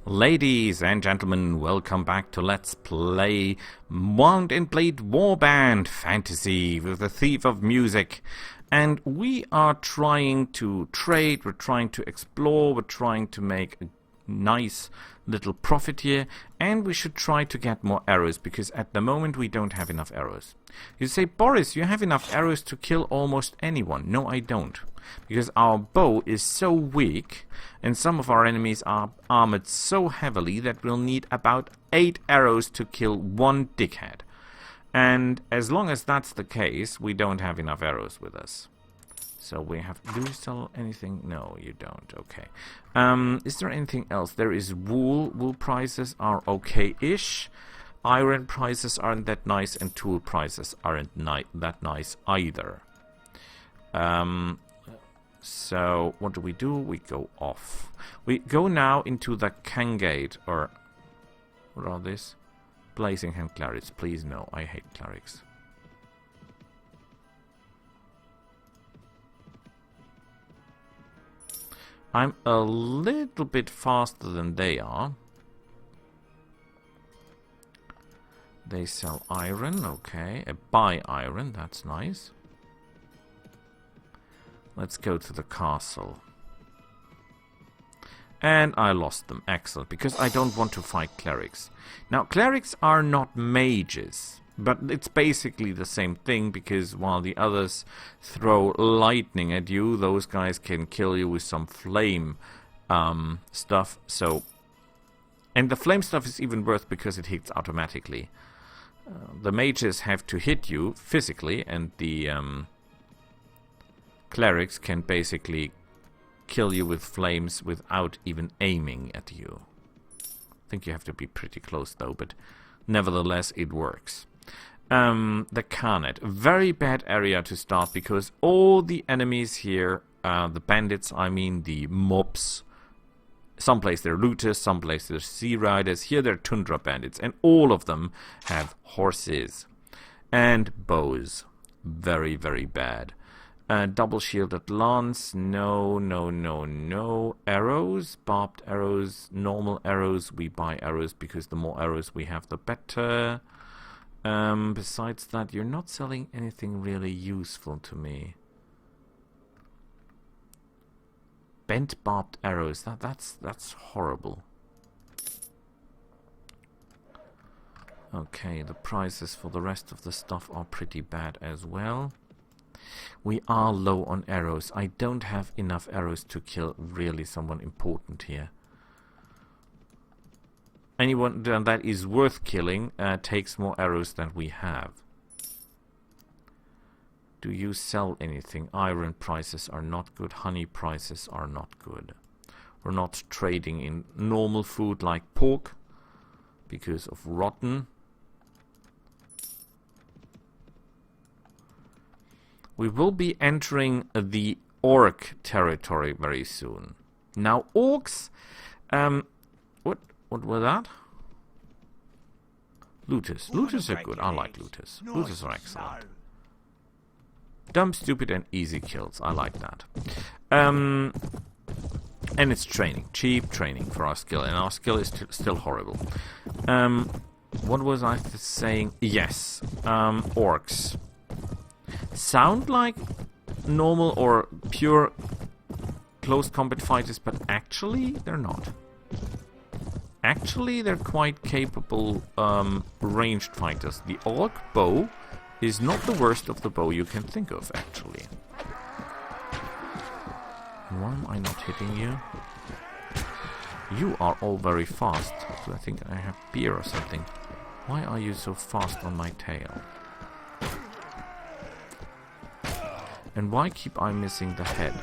Ladies and gentlemen, welcome back to Let's Play Mount and Blade Warband Fantasy with the Thief of Music. And we are trying to trade, we're trying to explore, we're trying to make a nice little profit here. And we should try to get more arrows, because at the moment we don't have enough arrows. You say, Boris, you have enough arrows to kill almost anyone. No, I don't. Because our bow is so weak, and some of our enemies are armored so heavily that we'll need about 8 arrows to kill one dickhead. And as long as that's the case, we don't have enough arrows with us. So we have... Do you sell anything? No, you don't. Okay. Is there anything else? There is wool. Wool prices are okay-ish. Iron prices aren't that nice, and tool prices aren't that nice either. So, what do? We go off. We go now into the Kangate, or... What are these? Blazing Hand Clerics. Please, no. I hate clerics. I'm a little bit faster than they are. They sell iron, okay. Buy iron, that's nice. Let's go to the castle. And I lost them. Excellent. Because I don't want to fight clerics. Now, clerics are not mages. But it's basically the same thing. Because while the others throw lightning at you, those guys can kill you with some flame stuff. So, and the flame stuff is even worse because it hits automatically. The mages have to hit you physically. And the... clerics can basically kill you with flames without even aiming at you. I think you have to be pretty close though, but nevertheless it works. The Carnet, very bad area to start because all the enemies here, the bandits, I mean the mobs, someplace they're looters, someplace they're sea riders, here they're tundra bandits, and all of them have horses and bows. Very, very bad. Double shielded lance, no. Arrows, barbed arrows, normal arrows. We buy arrows because the more arrows we have, the better. Besides that, you're not selling anything really useful to me. Bent barbed arrows, that's horrible. Okay, the prices for the rest of the stuff are pretty bad as well. We are low on arrows. I don't have enough arrows to kill really someone important here. Anyone that is worth killing takes more arrows than we have. Do you sell anything? Iron prices are not good. Honey prices are not good. We're not trading in normal food like pork because of rotten. We will be entering the orc territory very soon. Now, orcs... What were that? Looters. Looters are good. I like looters. Looters are excellent. Dumb, stupid, and easy kills. I like that. And it's training. Cheap training for our skill. And our skill is still horrible. What was I saying? Yes. Orcs. Sound like normal or pure close combat fighters, but actually they're not. Actually, they're quite capable ranged fighters. The orc bow is not the worst of the bow you can think of, actually. Why am I not hitting you? You are all very fast. So I think I have beer or something. Why are you so fast on my tail? And why keep I missing the head?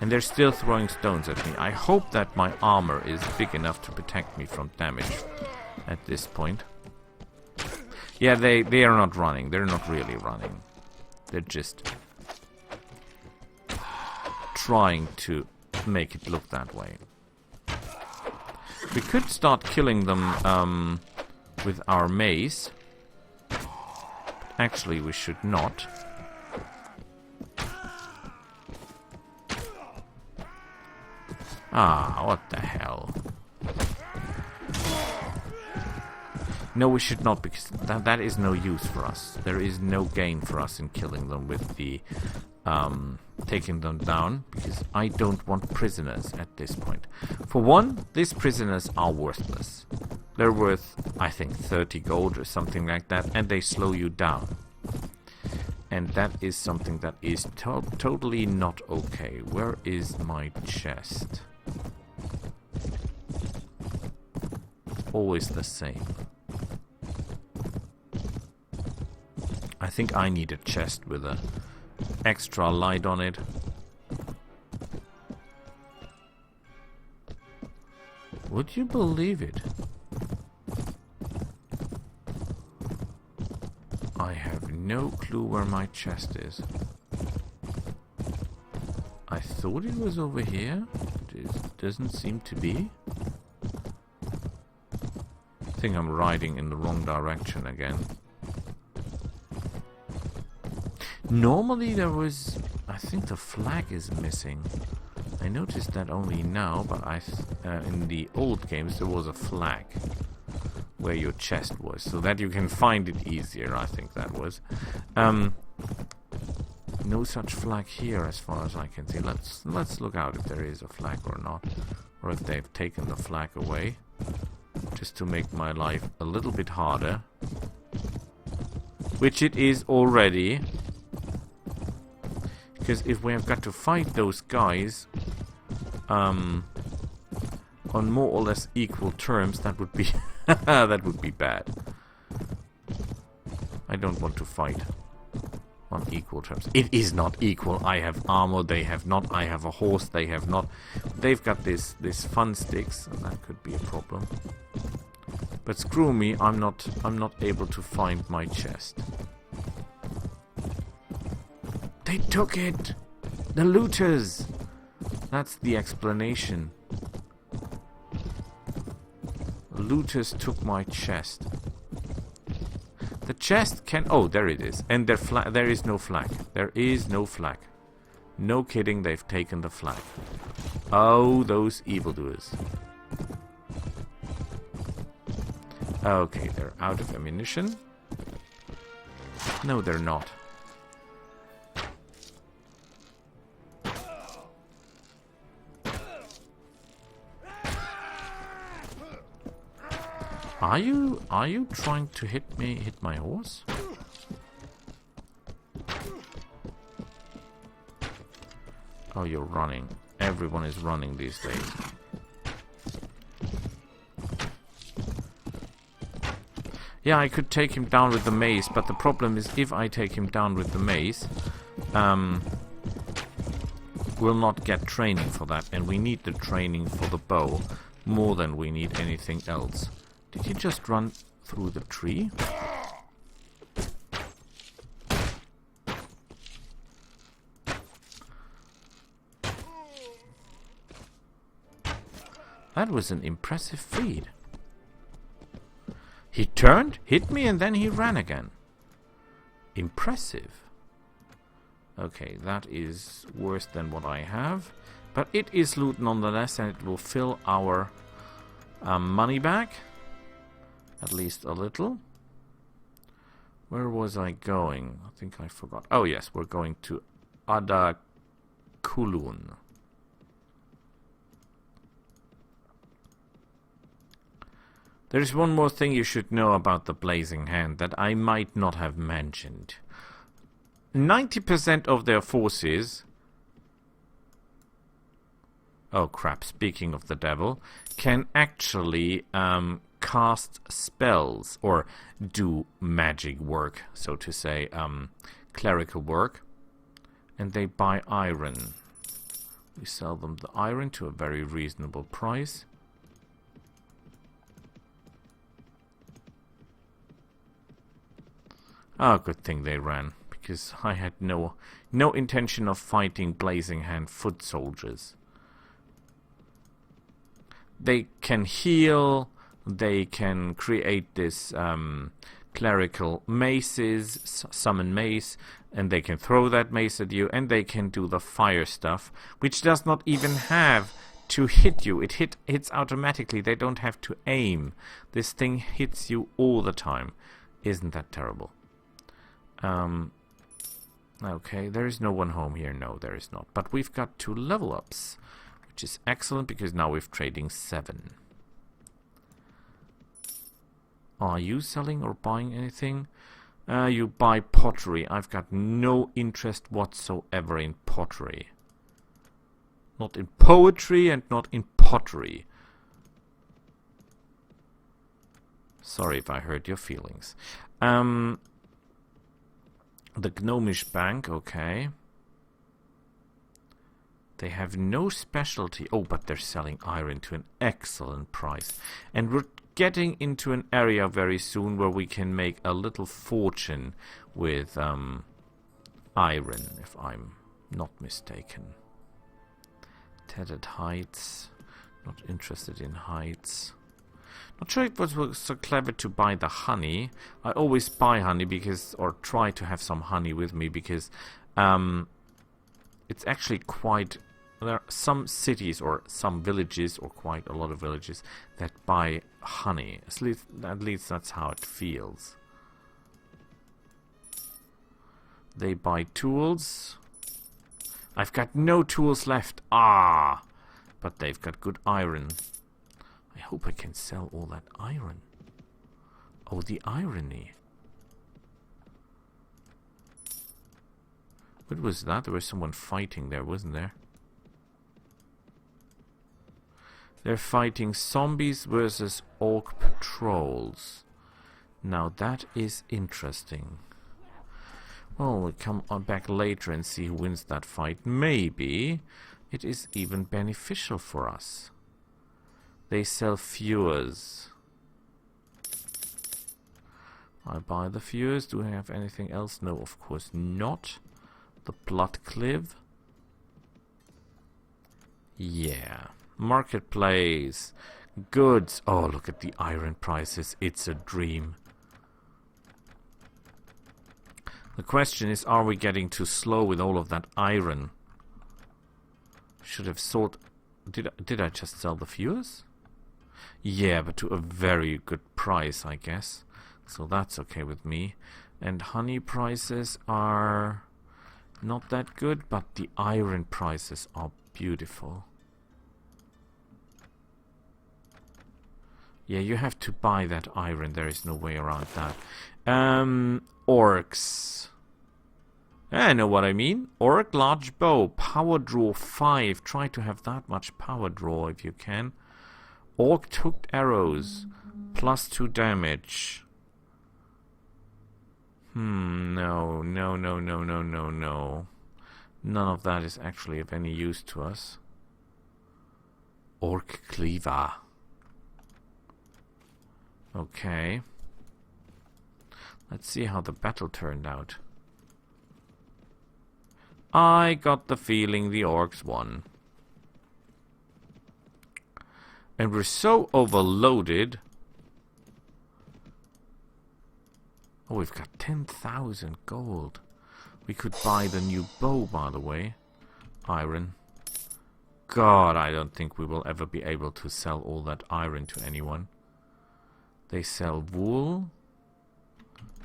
And they're still throwing stones at me. I hope that my armor is big enough to protect me from damage at this point. Yeah, they are not running. They're not really running. They're just trying to make it look that way. We could start killing them with our mace. But actually, we should not. Ah, what the hell? No, we should not, because that is no use for us. There is no gain for us in killing them with the taking them down, because I don't want prisoners at this point. For one, these prisoners are worthless. They're worth, I think, 30 gold or something like that, and they slow you down. And that is something that is totally not okay. Where is my chest? Always the same. I think I need a chest with a extra light on it. Would you believe it? I have no clue where my chest is. I thought it was over here. It doesn't seem to be. I think I'm riding in the wrong direction again. Normally there was... I think the flag is missing. I noticed that only now, but in the old games there was a flag where your chest was, so that you can find it easier, I think that was. No such flag here as far as I can see. Let's look out if there is a flag or not, or if they've taken the flag away, just to make my life a little bit harder, which it is already. Because if we have got to fight those guys on more or less equal terms, that would be that would be bad. I don't want to fight on equal terms. It is not equal. I have armor, they have not. I have a horse, they have not. They've got this fun sticks, and that could be a problem. But screw me, I'm not able to find my chest. They took it! The looters! That's the explanation. Looters took my chest. The chest can... Oh, there it is. And there is no flag. There is no flag. No kidding, they've taken the flag. Oh, those evildoers. Okay, they're out of ammunition. No, they're not. Are you trying to hit my horse? Oh, you're running. Everyone is running these days. Yeah, I could take him down with the mace, but the problem is if I take him down with the mace, we'll not get training for that, and we need the training for the bow more than we need anything else. Did he just run through the tree? That was an impressive feat. He turned, hit me, and then he ran again. Impressive. Okay, that is worse than what I have. But it is loot nonetheless, and it will fill our money back. At least a little. Where was I going? I think I forgot. Oh yes, we're going to Adakulun. There is one more thing you should know about the Blazing Hand that I might not have mentioned. 90% of their forces... Oh crap, speaking of the devil, can actually cast spells or do magic work, so to say, clerical work, and they buy iron. We sell them the iron to a very reasonable price. Oh, good thing they ran, because I had no intention of fighting Blazing Hand foot soldiers. They can heal. They can create this clerical maces, summon mace, and they can throw that mace at you, and they can do the fire stuff, which does not even have to hit you. It hits automatically. They don't have to aim. This thing hits you all the time. Isn't that terrible? Okay, there is no one home here. No, there is not. But we've got 2 level ups, which is excellent because now we're trading 7. Are you selling or buying anything? You buy pottery. I've got no interest whatsoever in pottery. Not in poetry and not in pottery. Sorry if I hurt your feelings. The Gnomish Bank, okay. They have no specialty. Oh, but they're selling iron to an excellent price. And we're getting into an area very soon where we can make a little fortune with iron, if I'm not mistaken. Tethered Heights. Not interested in heights. Not sure it was so clever to buy the honey. I always buy honey because, or try to have some honey with me because it's actually quite... There are some cities or some villages, or quite a lot of villages, that buy honey. At least that's how it feels. They buy tools. I've got no tools left. Ah! But they've got good iron. I hope I can sell all that iron. Oh, the irony. What was that? There was someone fighting there, wasn't there? They're fighting zombies versus orc patrols. Now that is interesting. Well, we'll come on back later and see who wins that fight. Maybe it is even beneficial for us. They sell fewers. I buy the fewers. Do I have anything else? No, of course not. The blood cliff. Yeah. Marketplace. Goods. Oh, look at the iron prices. It's a dream. The question is, are we getting too slow with all of that iron? Should have sold... Did I just sell the fewers? Yeah, but to a very good price, I guess. So that's okay with me. And honey prices are not that good, but the iron prices are beautiful. Yeah, you have to buy that iron. There is no way around that. Orcs. I know what I mean. Orc large bow. Power draw 5. Try to have that much power draw if you can. Orc hooked arrows. +2 damage. No. None of that is actually of any use to us. Orc cleaver. Okay. Let's see how the battle turned out. I got the feeling the orcs won. And we're so overloaded. Oh, we've got 10,000 gold. We could buy the new bow, by the way. Iron. God, I don't think we will ever be able to sell all that iron to anyone. They sell wool.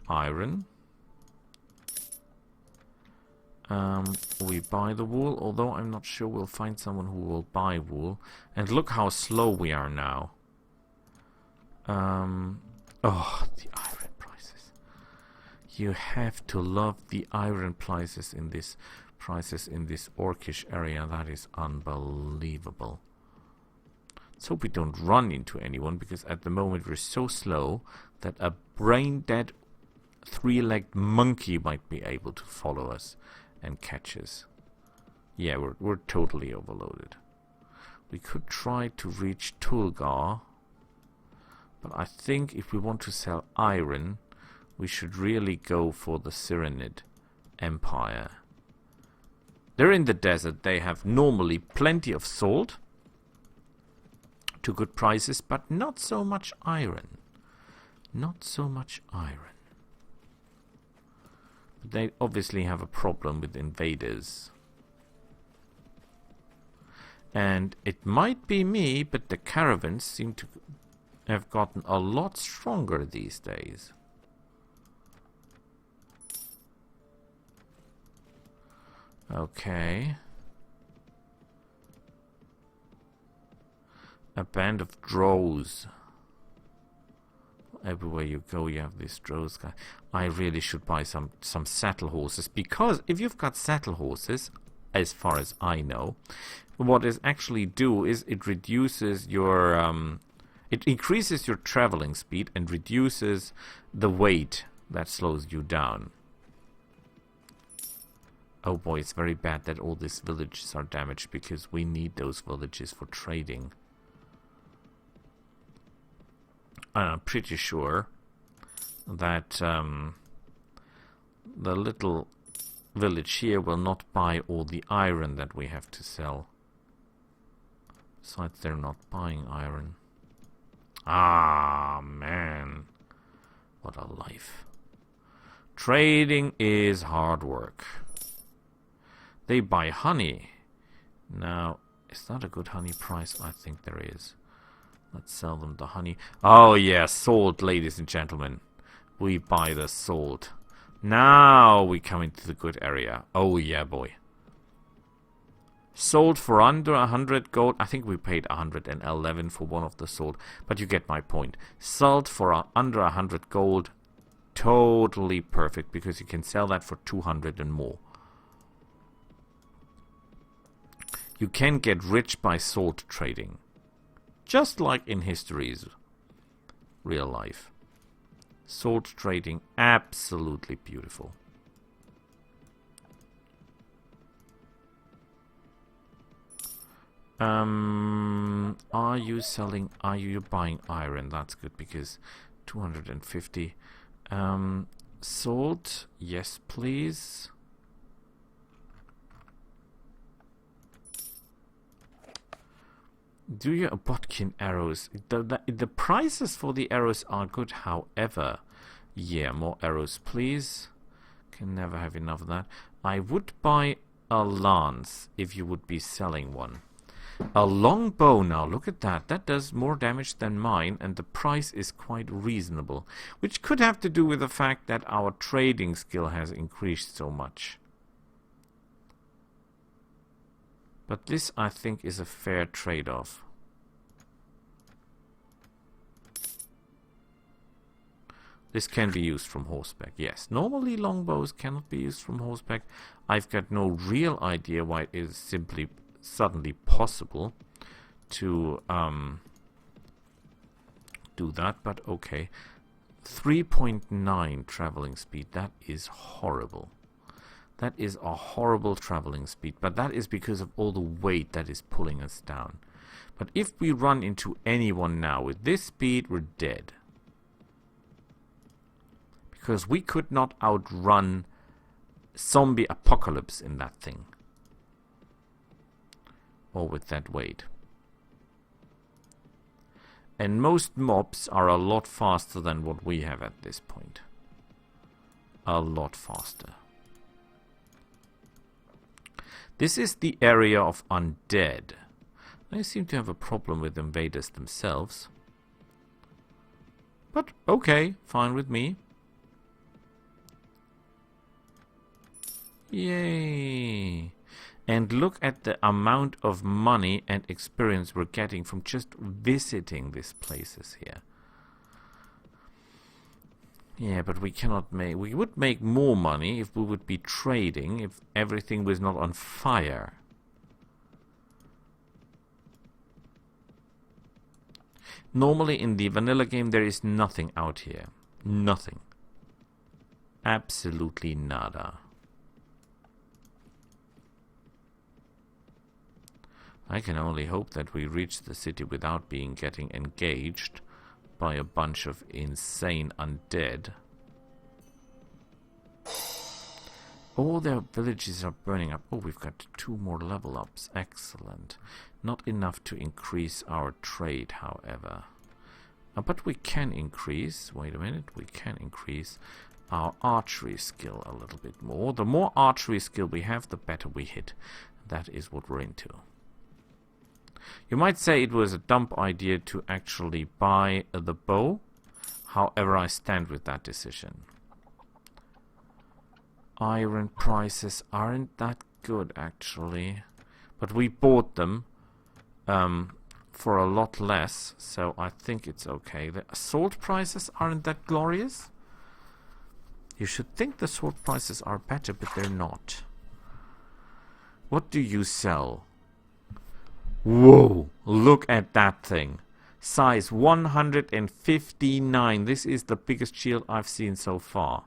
Iron. We buy the wool, although I'm not sure we'll find someone who will buy wool. And look how slow we are now. Oh, the iron prices. You have to love the iron prices in this orcish area. That is unbelievable. Let's hope we don't run into anyone, because at the moment we're so slow that a brain-dead 3-legged monkey might be able to follow us and catch us. Yeah, we're totally overloaded. We could try to reach Tulgar, but I think if we want to sell iron, we should really go for the Cyrenid Empire. They're in the desert. They have normally plenty of salt to good prices, but not so much iron. Not so much iron. But they obviously have a problem with invaders. And it might be me, but the caravans seem to have gotten a lot stronger these days. Okay. A band of drows. Everywhere you go, you have these drows. I really should buy some saddle horses, because if you've got saddle horses, as far as I know, what it actually do is it reduces your it increases your traveling speed and reduces the weight that slows you down. Oh boy, it's very bad that all these villages are damaged, because we need those villages for trading. And I'm pretty sure that the little village here will not buy all the iron that we have to sell. Besides, they're not buying iron. Ah, man. What a life. Trading is hard work. They buy honey. Now, is that a good honey price? I think there is. Let's sell them the honey. Oh yeah, salt, ladies and gentlemen. We buy the salt. Now we come into the good area. Oh yeah, boy. Sold for under 100 gold. I think we paid 111 for one of the salt, but you get my point. Sold for under 100 gold. Totally perfect, because you can sell that for 200 and more. You can get rich by salt trading. Just like in history's real life. Salt trading, absolutely beautiful. Are you selling, are you buying iron? That's good, because 250. Salt, yes please. Do your Botkin arrows. The prices for the arrows are good, however. Yeah, more arrows, please. Can never have enough of that. I would buy a lance if you would be selling one. A long bow now, look at that. That does more damage than mine, and the price is quite reasonable. Which could have to do with the fact that our trading skill has increased so much. But this, I think, is a fair trade-off. This can be used from horseback, yes. Normally longbows cannot be used from horseback. I've got no real idea why it is simply suddenly possible to do that, but okay. 3.9 traveling speed, that is horrible. That is a horrible traveling speed, but that is because of all the weight that is pulling us down. But if we run into anyone now with this speed, we're dead. Because we could not outrun zombie apocalypse in that thing. Or with that weight. And most mobs are a lot faster than what we have at this point. A lot faster. This is the area of undead. They seem to have a problem with invaders themselves. But okay, fine with me. Yay! And look at the amount of money and experience we're getting from just visiting these places here. Yeah, but we cannot make... We would make more money if we would be trading, if everything was not on fire. Normally in the vanilla game there is nothing out here. Nothing. Absolutely nada. I can only hope that we reach the city without getting engaged by a bunch of insane undead. All their villages are burning up. Oh, we've got 2 more level ups. Excellent. Not enough to increase our trade, however. But we can increase, wait a minute, we can increase our archery skill a little bit more. The more archery skill we have, the better we hit. That is what we're into. You might say it was a dumb idea to actually buy the bow. However, I stand with that decision. Iron prices aren't that good, actually. But we bought them for a lot less, so I think it's okay. The sword prices aren't that glorious. You should think the sword prices are better, but they're not. What do you sell? Whoa! Look at that thing. Size 159. This is the biggest shield I've seen so far.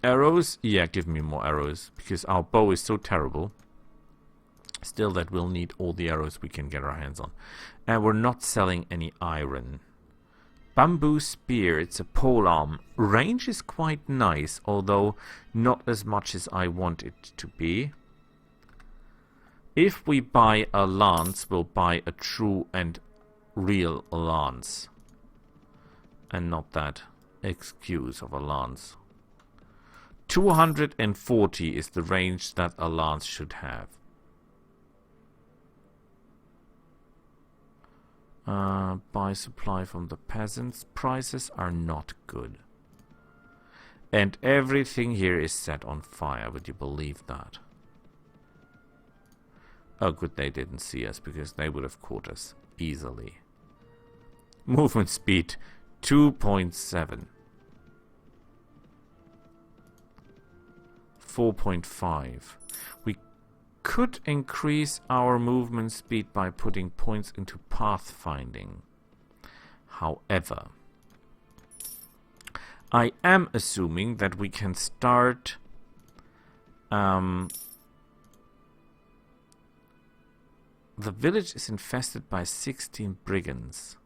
Arrows? Yeah, give me more arrows, because our bow is so terrible. Still, that we'll need all the arrows we can get our hands on. And we're not selling any iron. Bamboo spear, it's a polearm. Range is quite nice, although not as much as I want it to be. If we buy a lance, we'll buy a true and real lance. And not that excuse of a lance. 240 is the range that a lance should have. Buy supply from the peasants. Prices are not good. And everything here is set on fire. Would you believe that? Oh, good, they didn't see us, because they would have caught us easily. Movement speed 2.7. 4.5. We could increase our movement speed by putting points into pathfinding. However, I am assuming that we can start the village is infested by 16 brigands.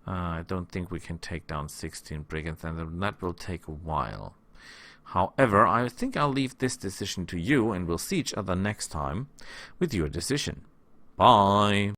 I don't think we can take down 16 brigands, and that will take a while. However, I think I'll leave this decision to you, and we'll see each other next time with your decision. Bye!